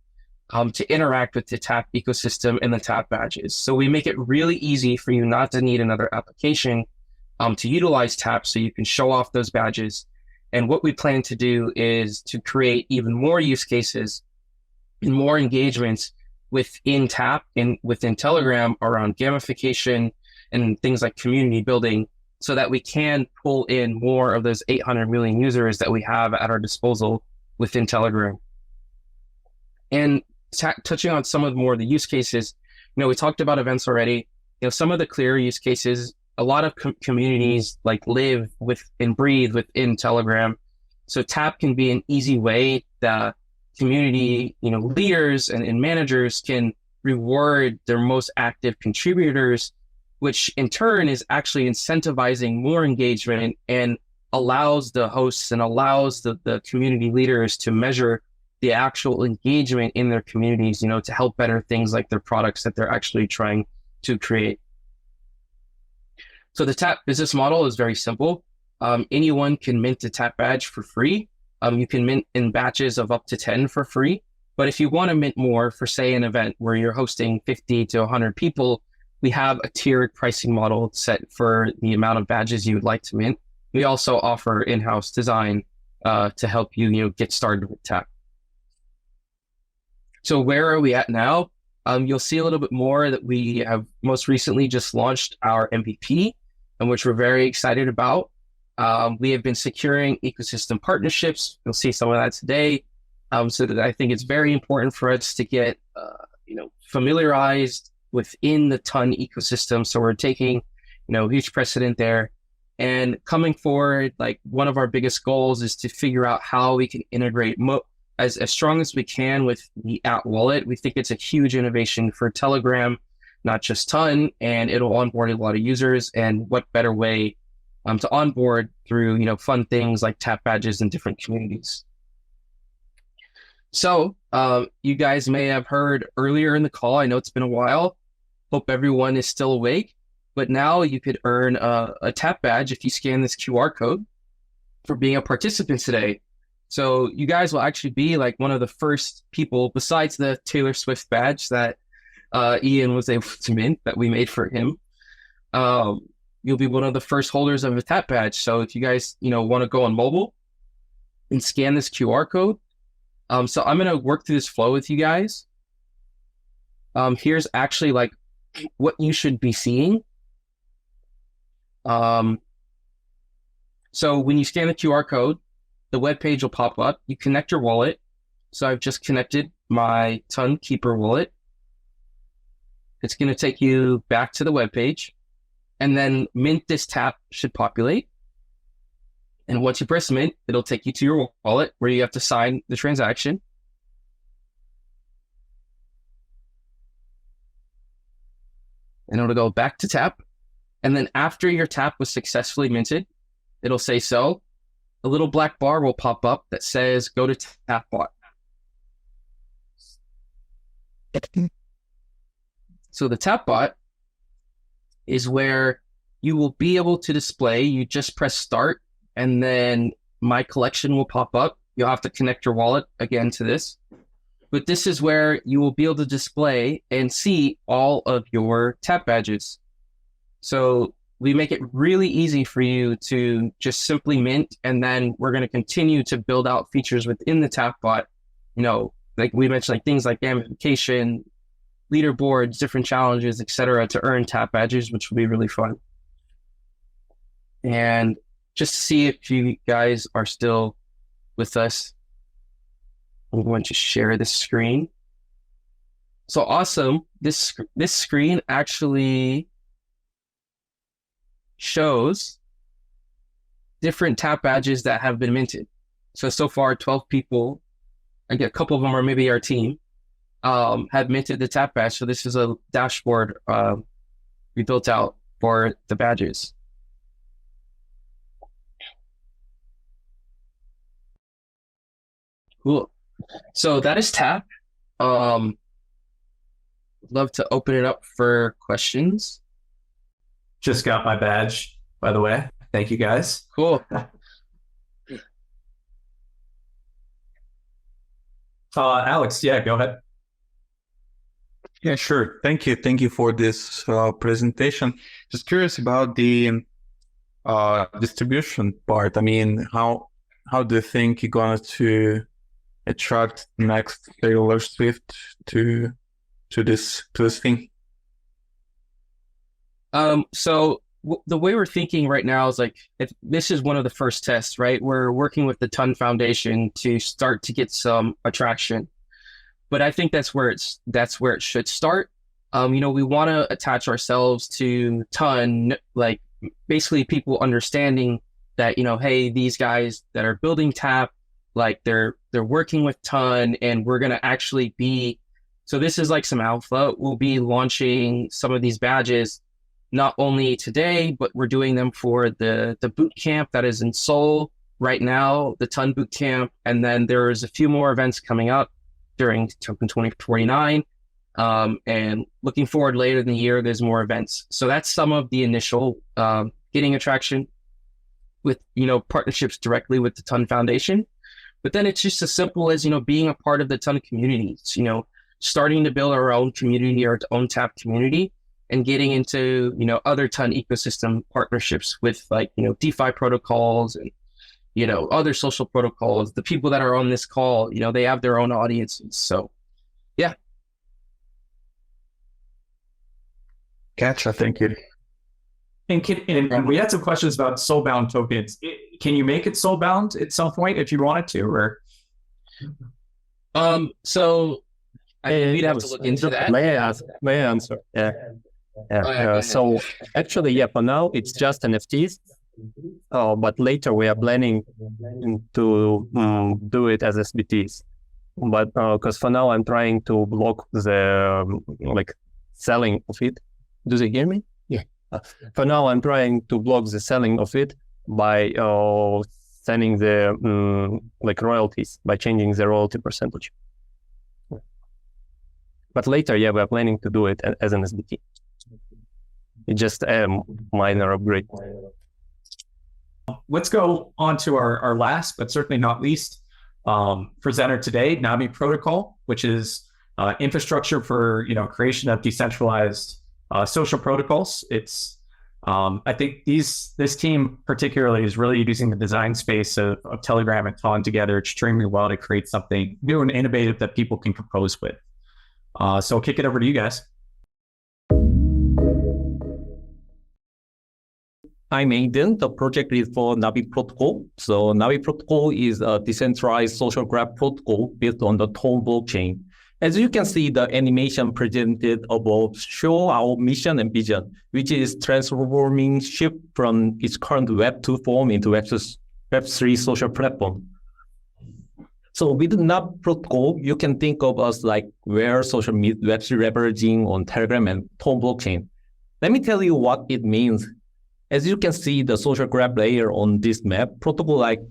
to interact with the TAP ecosystem and the TAP badges. So we make it really easy for you not to need another application to utilize TAP so you can show off those badges. And what we plan to do is to create even more use cases and more engagements within TAP and within Telegram around gamification and things like community building, so that we can pull in more of those 800 million users that we have at our disposal within Telegram. And touching on some of more of the use cases, we talked about events already. Some of the clear use cases, a lot of communities like live with and breathe within Telegram. So TAP can be an easy way that community, leaders and managers can reward their most active contributors, which in turn is actually incentivizing more engagement and allows the hosts and allows the community leaders to measure the actual engagement in their communities, to help better things like their products that they're actually trying to create. So the TAP business model is very simple. Anyone can mint a TAP badge for free. You can mint in batches of up to 10 for free. But if you want to mint more for, say, an event where you're hosting 50 to 100 people, we have a tiered pricing model set for the amount of badges you would like to mint. We also offer in-house design to help you, get started with Tap. So where are we at now? You'll see a little bit more that we have most recently just launched our MVP, and which we're very excited about. We have been securing ecosystem partnerships. You'll see some of that today. So that I think it's very important for us to get, familiarized within the Ton ecosystem. So we're taking, huge precedent there. And coming forward, like one of our biggest goals is to figure out how we can integrate as strong as we can with the @wallet. We think it's a huge innovation for Telegram, not just Ton, and it'll onboard a lot of users. And what better way to onboard through, fun things like Tap badges in different communities. So you guys may have heard earlier in the call, I know it's been a while, hope everyone is still awake, but now you could earn a Tap badge if you scan this QR code for being a participant today. So you guys will actually be like one of the first people, besides the Taylor Swift badge that Ian was able to mint that we made for him. You'll be one of the first holders of a Tap badge. So if you guys, want to go on mobile and scan this QR code, so I'm going to work through this flow with you guys. Here's actually like what you should be seeing. So when you scan the QR code, the web page will pop up. You connect your wallet. So I've just connected my Ton Keeper wallet. It's going to take you back to the web page, and then mint this Tap should populate. And once you press mint, it'll take you to your wallet where you have to sign the transaction. And it'll go back to Tap. And then after your Tap was successfully minted, it'll say so. A little black bar will pop up that says go to TapBot. So the TapBot is where you will be able to display, you just press start, and then my collection will pop up. You'll have to connect your wallet again to this. But this is where you will be able to display and see all of your Tap badges. So we make it really easy for you to just simply mint, and then we're going to continue to build out features within the TapBot. Like we mentioned, like things like gamification, leaderboards, different challenges, etc., to earn Tap badges, which will be really fun. And just to see if you guys are still with us, I'm going to share this screen. So awesome. This screen actually shows different Tap badges that have been minted. So far, 12 people, I get a couple of them are maybe our team, have minted the Tap badge. So this is a dashboard we built out for the badges. Cool. So that is Tap. Love to open it up for questions. Just got my badge, by the way. Thank you, guys. Cool. Alex, yeah, go ahead. Yeah, sure. Thank you. Thank you for this presentation. Just curious about the distribution part. I mean, how do you think you're going to attract next Taylor Swift to this thing? So the way we're thinking right now is like, if this is one of the first tests, right? We're working with the Ton Foundation to start to get some attraction, but I think that's where it should start. We want to attach ourselves to Ton, like basically people understanding that, hey, these guys that are building Tap, like they're working with Ton, and we're going to actually be, so this is like some alpha. We'll be launching some of these badges not only today, but we're doing them for the boot camp that is in Seoul right now, the Ton boot camp. And then there's a few more events coming up during Token 2049. And looking forward later in the year, there's more events. So that's some of the initial getting attraction with, partnerships directly with the Ton Foundation. But then it's just as simple as, being a part of the Ton community, starting to build our own community, our own Tap community. and getting into, other ton ecosystem partnerships with like, DeFi protocols and, other social protocols. The people that are on this call, they have their own audiences. So yeah. Gotcha. Thank you. And we had some questions about soulbound tokens. Can you make it soulbound at some point if you wanted to, or? So we'd have to look into that. May I answer? Yeah. So actually, for now it's just NFTs. But later we are planning to do it as SBTs. But because for now I'm trying to block the selling of it. Do they hear me? Yeah. For now I'm trying to block the selling of it by sending the royalties, by changing the royalty percentage. But later, we are planning to do it as an SBT. It's just a minor upgrade. Let's go on to our last, but certainly not least, presenter today, Navi Protocol, which is infrastructure for creation of decentralized social protocols. It's I think this team particularly is really using the design space of Telegram and Ton together extremely well to create something new and innovative that people can compose with. So I'll kick it over to you guys. I'm Aiden. The project is for Navi Protocol. So Navi Protocol is a decentralized social graph protocol built on the Ton blockchain. As you can see, the animation presented above show our mission and vision, which is transforming shift from its current Web2 form into Web3 social platform. So with Navi Protocol, you can think of us like where social Web3 leveraging on Telegram and Ton blockchain. Let me tell you what it means. As you can see, the social graph layer on this map, protocol like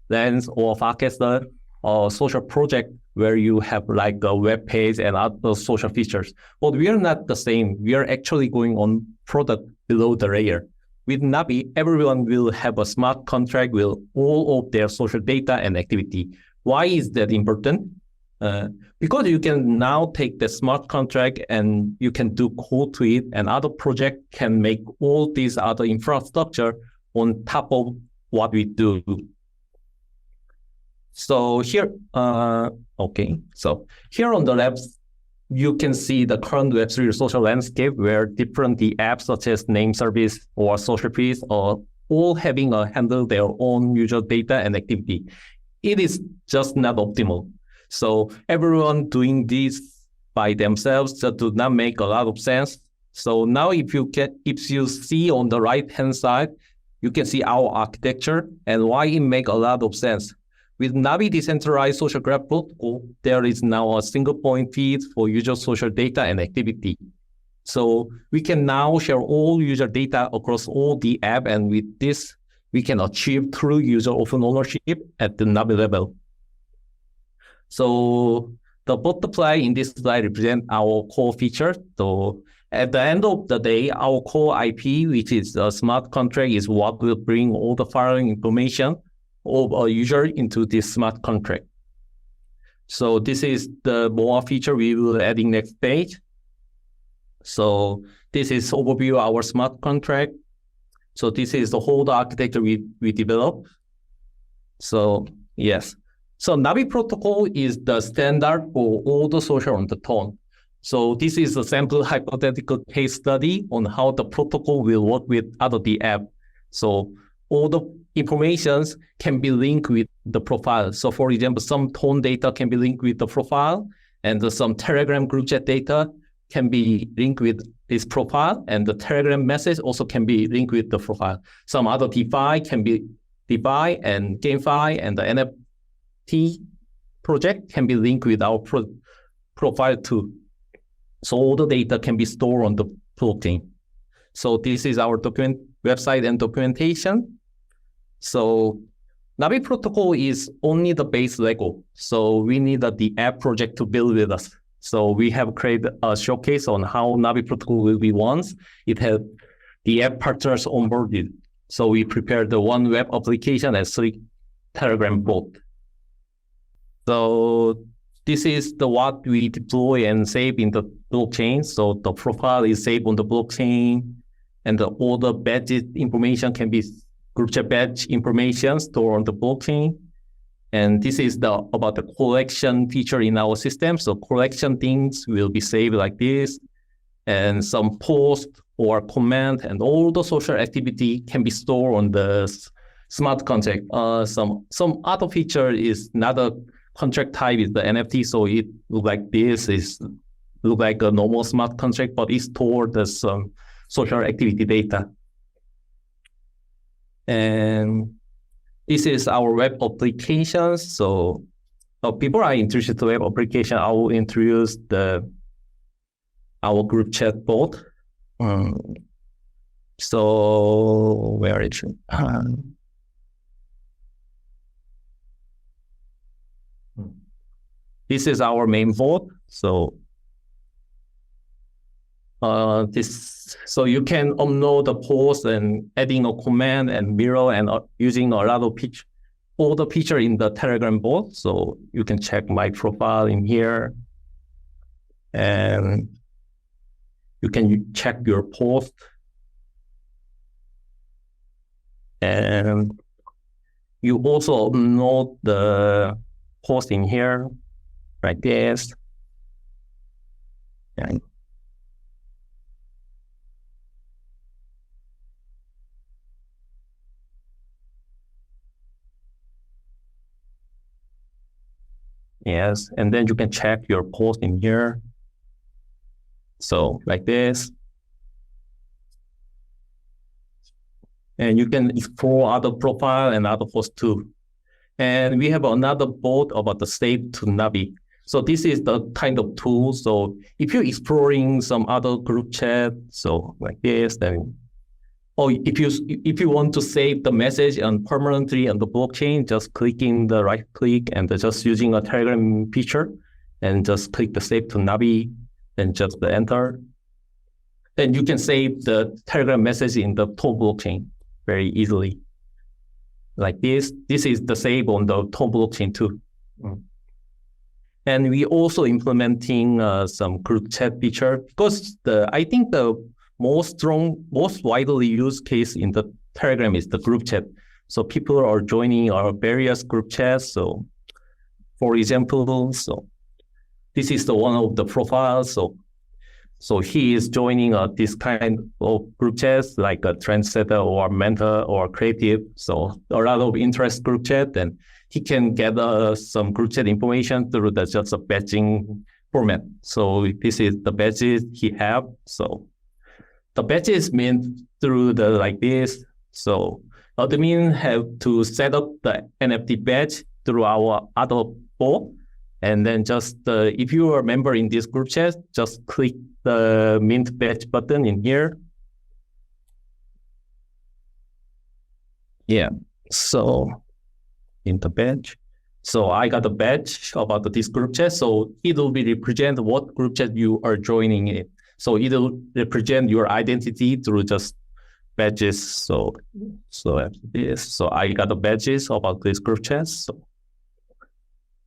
Lens or Farcaster or social project where you have like a web page and other social features. But we are not the same. We are actually going on product below the layer. With Navi, everyone will have a smart contract with all of their social data and activity. Why is that important? Because you can now take the smart contract and you can do code to it, and other project can make all these other infrastructure on top of what we do. So here, So here on the left, you can see the current Web3 social landscape where different apps such as name service or social feeds are all having a handle their own user data and activity. It is just not optimal. So everyone doing this by themselves just do not make a lot of sense. So now if you see on the right-hand side, you can see our architecture and why it makes a lot of sense. With Navi Decentralized Social Graph Protocol, there is now a single point feed for user social data and activity. So we can now share all user data across all the app, and with this, we can achieve true user open ownership at the Navi level. So the butterfly in this slide represents our core feature. So at the end of the day, our core IP, which is a smart contract, is what will bring all the following information of a user into this smart contract. So this is the more feature we will add in next page. So this is overview of our smart contract. So this is the whole architecture we developed. So yes. So Navi Protocol is the standard for all the social on the Ton. So this is a sample hypothetical case study on how the protocol will work with other app. So all the informations can be linked with the profile. So for example, some Ton data can be linked with the profile, and some Telegram group chat data can be linked with this profile, and the Telegram message also can be linked with the profile. Some other DeFi can be DeFi and GameFi, and the NFT project can be linked with our profile too. So all the data can be stored on the blockchain. So this is our website and documentation. So Navi Protocol is only the base Lego. So we need the app project to build with us. So we have created a showcase on how Navi Protocol will be once it has the app partners onboarded. So we prepared the one web application and 3 Telegram bot. So this is the what we deploy and save in the blockchain. So the profile is saved on the blockchain, and all the badges information can be group chat badge information stored on the blockchain. And this is about the collection feature in our system. So collection things will be saved like this, and some post or comment and all the social activity can be stored on the smart contract. Some other feature is not a contract type is the NFT, so it look like this is look like a normal smart contract, but it's stored as some social activity data. And this is our web applications. So before I introduce the web application, I will introduce our group chat bot. So where is it? This is our main bot. So so you can upload the post and adding a comment and mirror and using a lot of all the picture in the Telegram bot. So you can check my profile in here, and you can check your post, and you also upload the post in here like this. And yes, and then you can check your post in here. So like this. And you can explore other profile and other posts too. And we have another bot about the save to Navi. So this is the kind of tool. So if you're exploring some other group chat, so like this, then or if you want to save the message and permanently on the blockchain, just clicking the right click and just using a Telegram feature, and just click the save to Navi, and just the enter. Then you can save the Telegram message in the Tom blockchain very easily. Like this. This is the save on the Tom blockchain too. And we also implementing some group chat feature, because I think the most widely used case in the Telegram is the group chat. So people are joining our various group chats. So for example, so this is the one of the profiles. So he is joining this kind of group chats like a trendsetter or mentor or creative. So a lot of interest group chat, and he can get some group chat information through just a badging format. So this is the badges he have. So the badges meant through the like this. So admin have to set up the NFT badge through our other bot, and then just if you are a member in this group chat, just click the mint badge button in here. Yeah. So in the badge. So I got a badge about this group chat. So it will be represent what group chat you are joining in. So it will represent your identity through just badges. So this. So I got the badges about this group chat. So,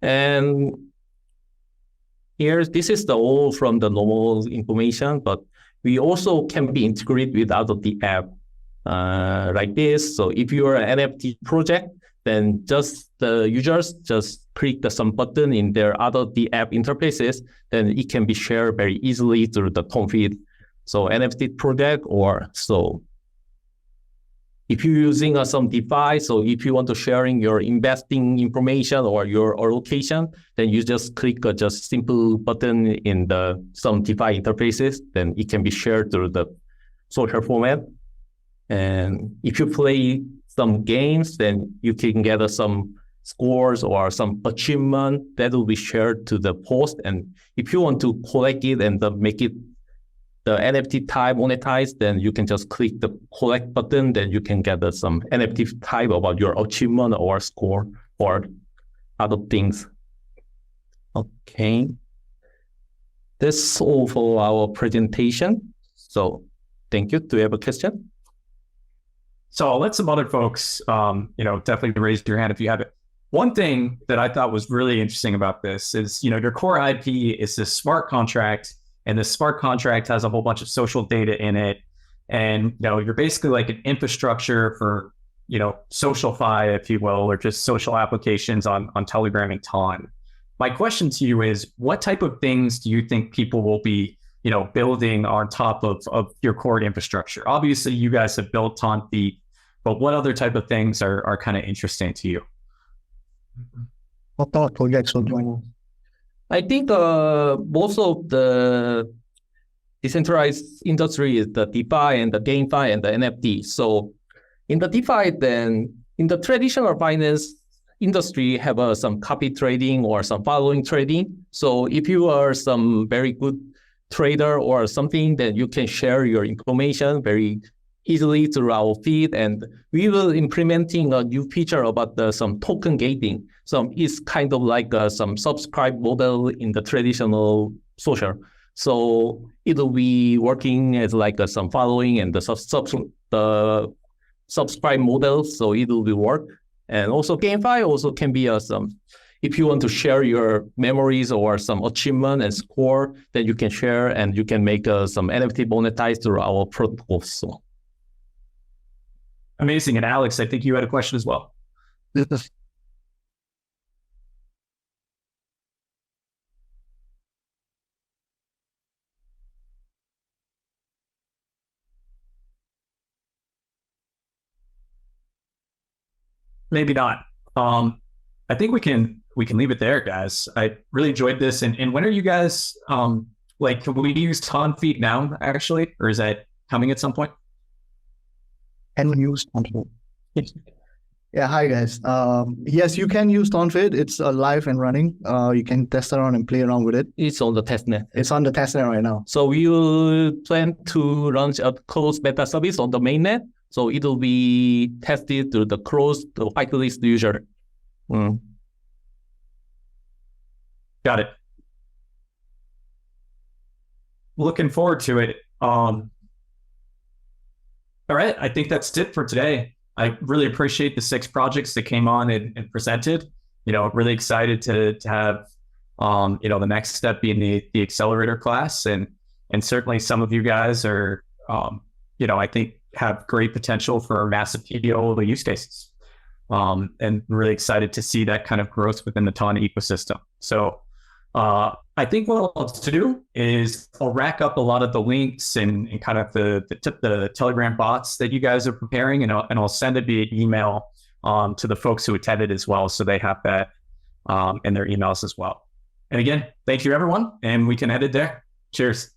and here, this is the all from the normal information, but we also can be integrated with out of the app like this. So if you are an NFT project, then just the users just click some button in their the app interfaces, then it can be shared very easily through the Tom feed. So NFT project, or so if you're using some DeFi, so if you want to sharing your investing information or your allocation, then you just click just simple button in some DeFi interfaces, then it can be shared through the social format. And if you play some games, then you can get some scores or some achievement that will be shared to the post. And if you want to collect it and make it the NFT type monetized, then you can just click the collect button, then you can get some NFT type about your achievement or score or other things. Okay. That's all for our presentation. So thank you. Do you have a question? So I'll let some other folks, definitely raise your hand if you have one thing that I thought was really interesting about this is, your core IP is this smart contract, and this smart contract has a whole bunch of social data in it. And, you're basically like an infrastructure for, SocialFi, if you will, or just social applications on Telegram and Ton. My question to you is, what type of things do you think people will be, building on top of your core infrastructure? Obviously, you guys have built Tonfeet, but what other type of things are kind of interesting to you? What projects will join? I think most of the decentralized industry is the DeFi and the GameFi and the NFT. So in the DeFi, then in the traditional finance industry have some copy trading or some following trading. So if you are some very good trader or something, then you can share your information very easily through our feed. And we will implementing a new feature about some token gating. So it's kind of like some subscribe model in the traditional social. So it'll be working as like some following and the subscribe model. So it will be work. And also GameFi also can be some, if you want to share your memories or some achievement and score, then you can share and you can make some NFT monetize through our protocols. So. Amazing. And Alex, I think you had a question as well. Maybe not. I think we can leave it there, guys. I really enjoyed this. And when are you guys can we use Tonfeet now actually, or is that coming at some point? Can use Tonfeet. Yeah, hi guys. Yes, you can use Tonfeet. It's live and running. You can test around and play around with it. It's on the testnet. It's on the testnet right now. So we will plan to launch a closed beta service on the mainnet. So it will be tested through the closed whitelist user. Got it. Looking forward to it. All right, I think that's it for today. I really appreciate the 6 projects that came on and presented. Really excited to have the next step being the accelerator class, and certainly some of you guys are I think have great potential for massive PBO use cases. And really excited to see that kind of growth within the Ton ecosystem. So I think what I'll do is I'll rack up a lot of the links and kind of the Telegram bots that you guys are preparing, and I'll send it via email to the folks who attended as well, so they have that in their emails as well. And again, thank you everyone, and we can end it there. Cheers.